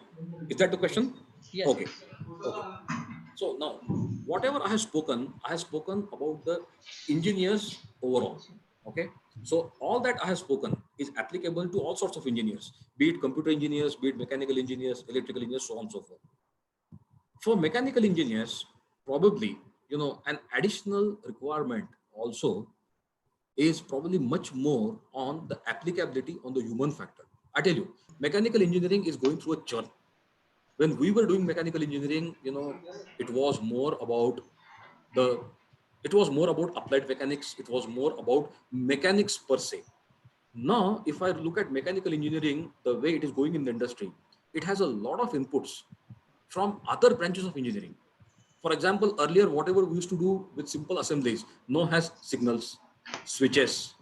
Speaker 2: is that the question?
Speaker 4: Yes,
Speaker 2: Okay.
Speaker 4: yes.
Speaker 2: Okay. So now, whatever I have spoken about the engineers overall. Okay. So all that I have spoken is applicable to all sorts of engineers, be it computer engineers, be it mechanical engineers, electrical engineers, so on and so forth. For mechanical engineers, probably, an additional requirement also is probably much more on the applicability on the human factor. I tell you, mechanical engineering is going through a churn. When we were doing mechanical engineering, it was more about the, it was more about applied mechanics. It was more about mechanics per se. Now, if I look at mechanical engineering, the way it is going in the industry, it has a lot of inputs from other branches of engineering. For example, earlier, whatever we used to do with simple assemblies now has signals, switches,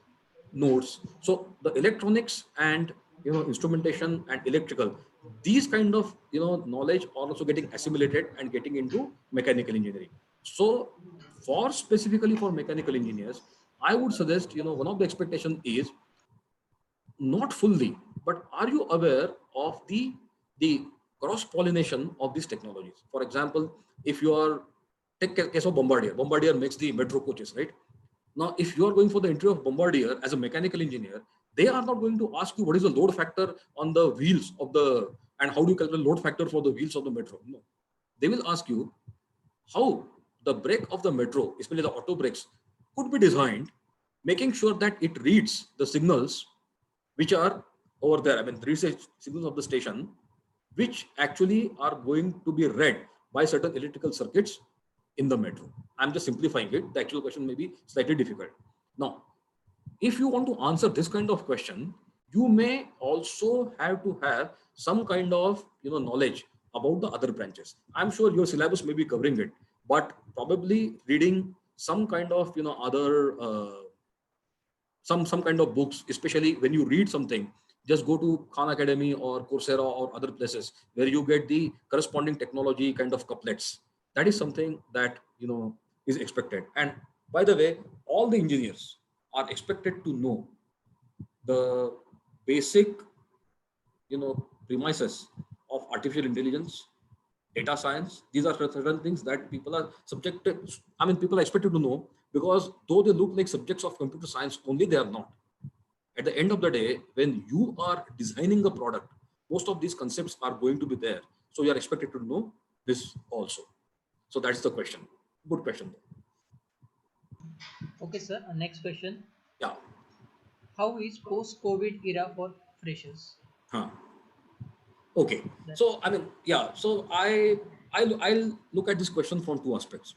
Speaker 2: nodes. So the electronics and instrumentation and electrical, these kind of knowledge are also getting assimilated and getting into mechanical engineering. So for specifically for mechanical engineers, I would suggest one of the expectation is not fully, but are you aware of the cross pollination of these technologies? For example, if you are, take case of Bombardier makes the metro coaches, right? Now if you are going for the entry of Bombardier as a mechanical engineer, they are not going to ask you what is the load factor on the wheels of the, and how do you calculate load factor for the wheels of the metro. No, they will ask you how the brake of the metro, especially the auto brakes, could be designed, making sure that it reads the signals which are over there. I mean, three signals of the station, which actually are going to be read by certain electrical circuits in the metro. I'm just simplifying it. The actual question may be slightly difficult. Now, if you want to answer this kind of question, you may also have to have some kind of knowledge about the other branches. I'm sure your syllabus may be covering it, but probably reading some kind of other some kind of books, especially when you read something, just go to Khan Academy or Coursera or other places where you get the corresponding technology kind of couplets. That is something that, is expected. And by the way, all the engineers are expected to know the basic, premises of artificial intelligence, data science. These are certain things that people are subjected, people are expected to know, because though they look like subjects of computer science only, they are not. At the end of the day, when you are designing a product, most of these concepts are going to be there. So you are expected to know this also. So that's the question. Good question.
Speaker 4: Okay, sir. Next question.
Speaker 2: Yeah.
Speaker 4: How is post-COVID era for freshers?
Speaker 2: Huh. Okay.
Speaker 4: That,
Speaker 2: So yeah. So I'll look at this question from two aspects.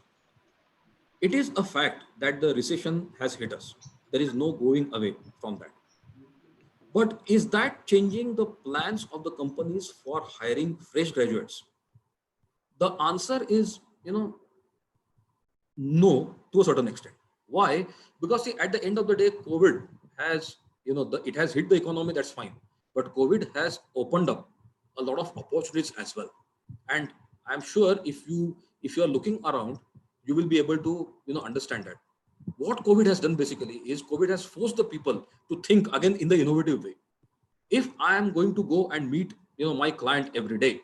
Speaker 2: It is a fact that the recession has hit us. There is no going away from that. But is that changing the plans of the companies for hiring fresh graduates? The answer is, no, to a certain extent. Why? Because see, at the end of the day, COVID has, it has hit the economy, that's fine. But COVID has opened up a lot of opportunities as well. And I'm sure if you are looking around, you will be able to, understand that. What COVID has done basically is COVID has forced the people to think again in the innovative way. If I am going to go and meet, my client every day,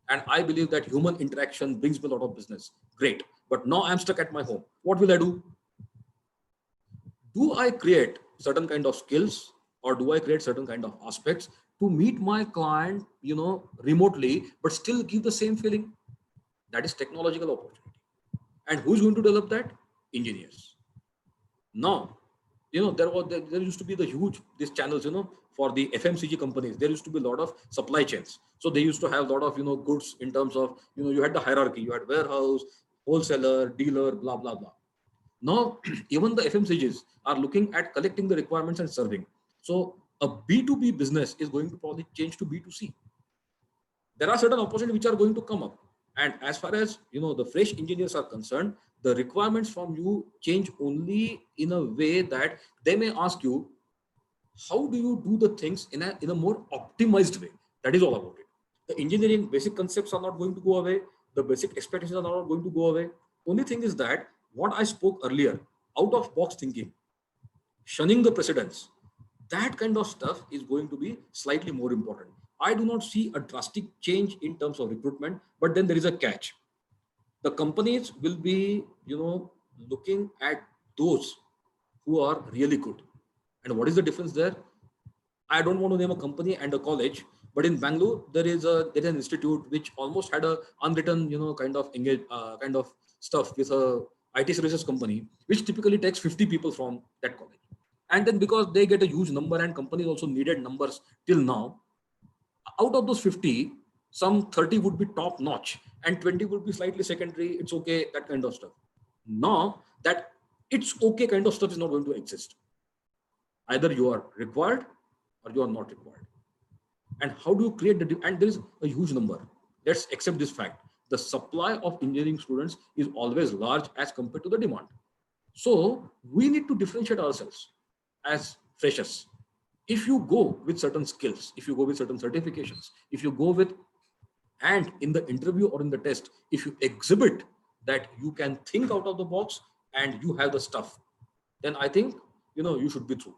Speaker 2: and I believe that human interaction brings me a lot of business, great. But now I'm stuck at my home. What will I do? Do I create certain kind of skills, or do I create certain kind of aspects to meet my client, remotely, but still give the same feeling? That is technological opportunity. And who's going to develop that? Engineers. Now, there used to be the huge these channels, for the FMCG companies. There used to be a lot of supply chains. So they used to have a lot of, goods in terms of, you had the hierarchy. You had warehouse, wholesaler, dealer, blah blah blah. Now, even the FMCGs are looking at collecting the requirements and serving. So a B2B business is going to probably change to B2C. There are certain opportunities which are going to come up. And as far as, the fresh engineers are concerned, the requirements from you change only in a way that they may ask you, how do you do the things in a more optimized way? That is all about it. The engineering basic concepts are not going to go away. The basic expectations are not going to go away. Only thing is that what I spoke earlier, out of box thinking, shunning the precedents, that kind of stuff is going to be slightly more important. I do not see a drastic change in terms of recruitment, but then there is a catch. The companies will be, looking at those who are really good. And what is the difference there? I don't want to name a company and a college, but in Bangalore there is an institute which almost had a unwritten, kind of stuff with a IT services company, which typically takes 50 people from that college. And then because they get a huge number and companies also needed numbers till now, out of those 50, some 30 would be top notch and 20 would be slightly secondary. It's okay, that kind of stuff. Now that it's okay kind of stuff is not going to exist. Either you are required or you are not required. And how do you create and there is a huge number. Let's accept this fact. The supply of engineering students is always large as compared to the demand. So we need to differentiate ourselves as freshers. If you go with certain skills, if you go with certain certifications, if you go with, and in the interview or in the test, if you exhibit that you can think out of the box and you have the stuff, then I think, you should be through.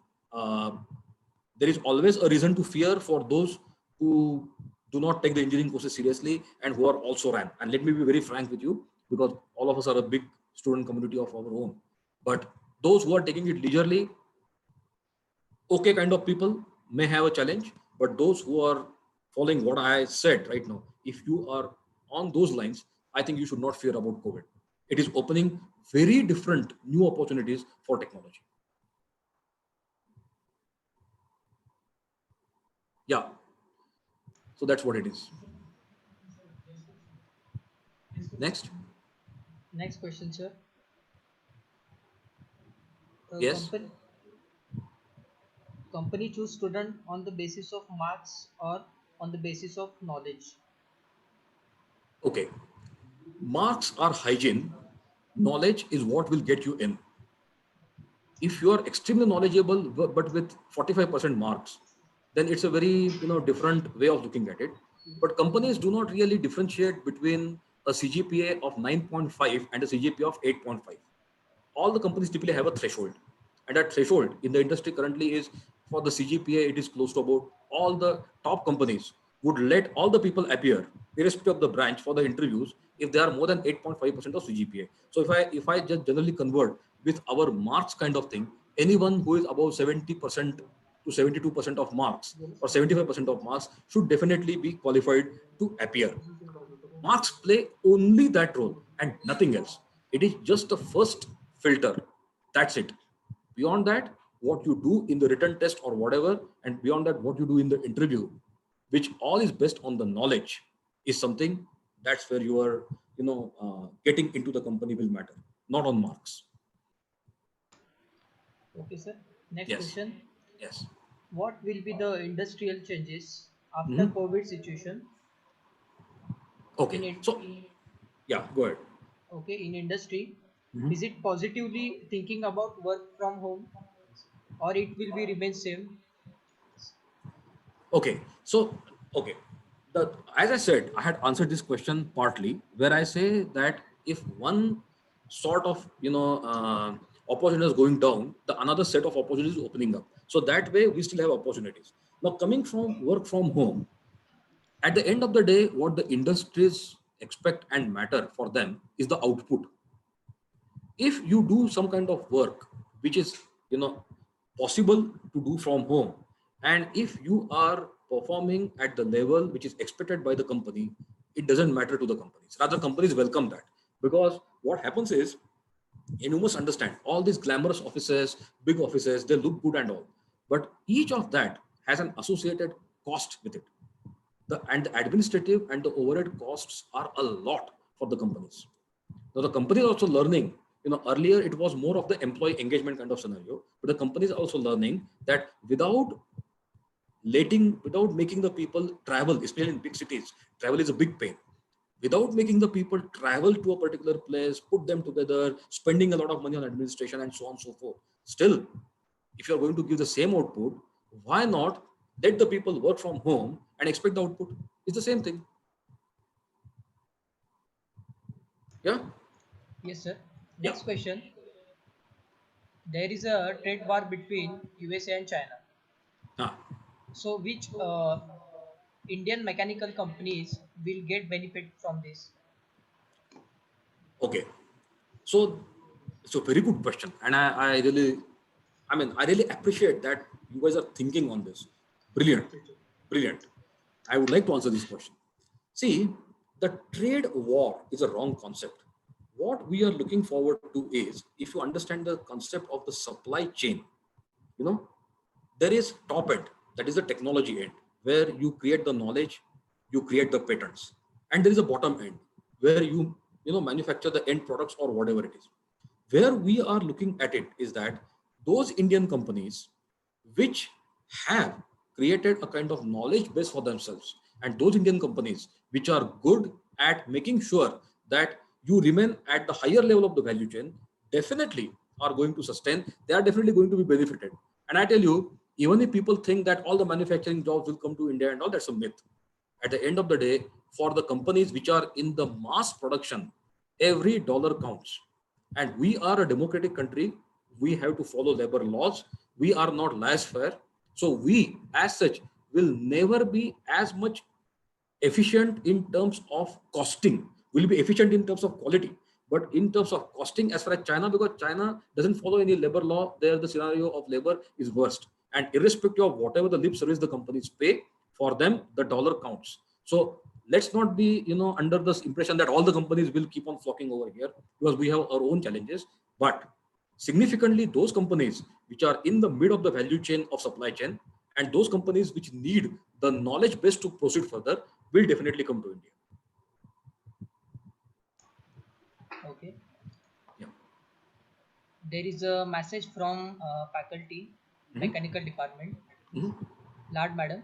Speaker 2: There is always a reason to fear for those who do not take the engineering courses seriously and who are also ran. And let me be very frank with you, because all of us are a big student community of our own. But those who are taking it leisurely, okay kind of people may have a challenge, but those who are following what I said right now, if you are on those lines, I think you should not fear about COVID. It is opening very different new opportunities for technology. Yeah. So that's what it is. Next.
Speaker 4: next question, sir.
Speaker 2: Yes.
Speaker 4: Company choose student on the basis of marks or on the basis of knowledge?
Speaker 2: Okay. Marks are hygiene. Knowledge is what will get you in. If you are extremely knowledgeable but with 45% marks, then it's a very different way of looking at it. But companies do not really differentiate between a CGPA of 9.5 and a CGPA of 8.5. All the companies typically have a threshold, and that threshold in the industry currently is for the CGPA, it is close to about all the top companies would let all the people appear, irrespective of the branch, for the interviews if they are more than 8.5% of CGPA. So if I just generally convert with our marks kind of thing, anyone who is above 70% to 72% of marks or 75% of marks should definitely be qualified to appear. Marks play only that role and nothing else. It is just the first filter. That's it. Beyond that, what you do in the written test or whatever, and beyond that, what you do in the interview, which all is based on the knowledge, is something that's where you are, getting into the company will matter, not on marks.
Speaker 4: Okay, sir. Next
Speaker 2: Yes.
Speaker 4: question.
Speaker 2: Yes.
Speaker 4: What will be the industrial changes after
Speaker 2: Mhm.
Speaker 4: COVID situation
Speaker 2: Okay.
Speaker 4: in it?
Speaker 2: So, yeah, go ahead.
Speaker 4: Okay, in industry,
Speaker 2: Mhm.
Speaker 4: is it positively thinking about work from home, or it will be remain same?
Speaker 2: Okay, so okay, as I said, I had answered this question partly where I say that if one sort of opportunity is going down, the another set of opportunities is opening up. So that way we still have opportunities. Now coming from work from home, at the end of the day, what the industries expect and matter for them is the output. If you do some kind of work which is possible to do from home, and if you are performing at the level which is expected by the company, it doesn't matter to the companies. Rather, companies welcome that, because what happens is, and you must understand, all these glamorous offices, big offices, they look good and all, but each of that has an associated cost with it. The administrative and the overhead costs are a lot for the companies. Now the company is also learning. Earlier it was more of the employee engagement kind of scenario, but the companies are also learning that without making the people travel, especially in big cities, travel is a big pain. Without making the people travel to a particular place, put them together, spending a lot of money on administration and so on and so forth. Still, if you are going to give the same output, why not let the people work from home and expect the output? It's the same thing. Yeah.
Speaker 4: Yes, sir.
Speaker 2: Yeah.
Speaker 4: Next question. There is a trade war between USA and China.
Speaker 2: Ah.
Speaker 4: So, which Indian mechanical companies will get benefit from this?
Speaker 2: Okay. So it's a very good question. And I really appreciate that you guys are thinking on this. Brilliant. Brilliant. I would like to answer this question. See, the trade war is a wrong concept. What we are looking forward to is, if you understand the concept of the supply chain, you know, there is top end, that is the technology end, where you create the knowledge, you create the patents, and there is a bottom end where you manufacture the end products or whatever it is. Where we are looking at it is that those Indian companies which have created a kind of knowledge base for themselves, and those Indian companies which are good at making sure that you remain at the higher level of the value chain, definitely are going to sustain. They are definitely going to be benefited. And I tell you, even if people think that all the manufacturing jobs will come to India and all, that's a myth. At the end of the day, for the companies which are in the mass production, every dollar counts. And we are a democratic country. We have to follow labor laws. We are not laissez-faire. So we, as such, will never be as much efficient in terms of costing. Will be efficient in terms of quality, but in terms of costing, as far as China, because China doesn't follow any labor law, there the scenario of labor is worst. And irrespective of whatever the lip service the companies pay, for them the dollar counts. So let's not be under this impression that all the companies will keep on flocking over here, because we have our own challenges. But significantly, those companies which are in the mid of the value chain of supply chain, and those companies which need the knowledge base to proceed further, will definitely come to India.
Speaker 4: Okay.
Speaker 2: Yeah.
Speaker 4: There is a message from faculty,
Speaker 2: Mhm.
Speaker 4: mechanical department.
Speaker 2: Mhm.
Speaker 4: Lad madam,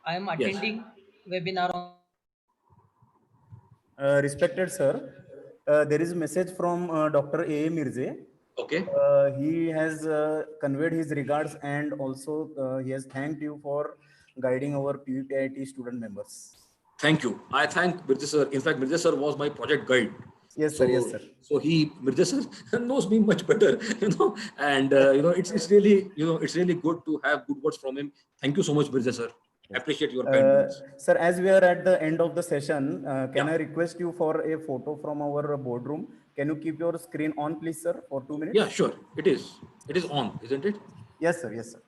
Speaker 4: I am
Speaker 2: Yes.
Speaker 4: attending webinar on.
Speaker 3: Respected sir, there is a message from Dr. A. Mirze.
Speaker 2: Okay.
Speaker 3: He has conveyed his regards, and also he has thanked you for guiding our PVPIT student members.
Speaker 2: Thank you. I thank Mirza sir. In fact, Mirza sir was my project guide.
Speaker 3: Yes, sir. Yes, sir.
Speaker 2: So Mirza sir knows me much better, and it's really, it's really good to have good words from him. Thank you so much, Mirza sir.
Speaker 3: Yes.
Speaker 2: Appreciate your kind words.
Speaker 3: Sir, as we are at the end of the session, can
Speaker 2: Yeah.
Speaker 3: I request you for a photo from our boardroom? Can you keep your screen on, please, sir, for 2 minutes?
Speaker 2: Yeah, sure. It is on, isn't it?
Speaker 3: Yes, sir. Yes, sir.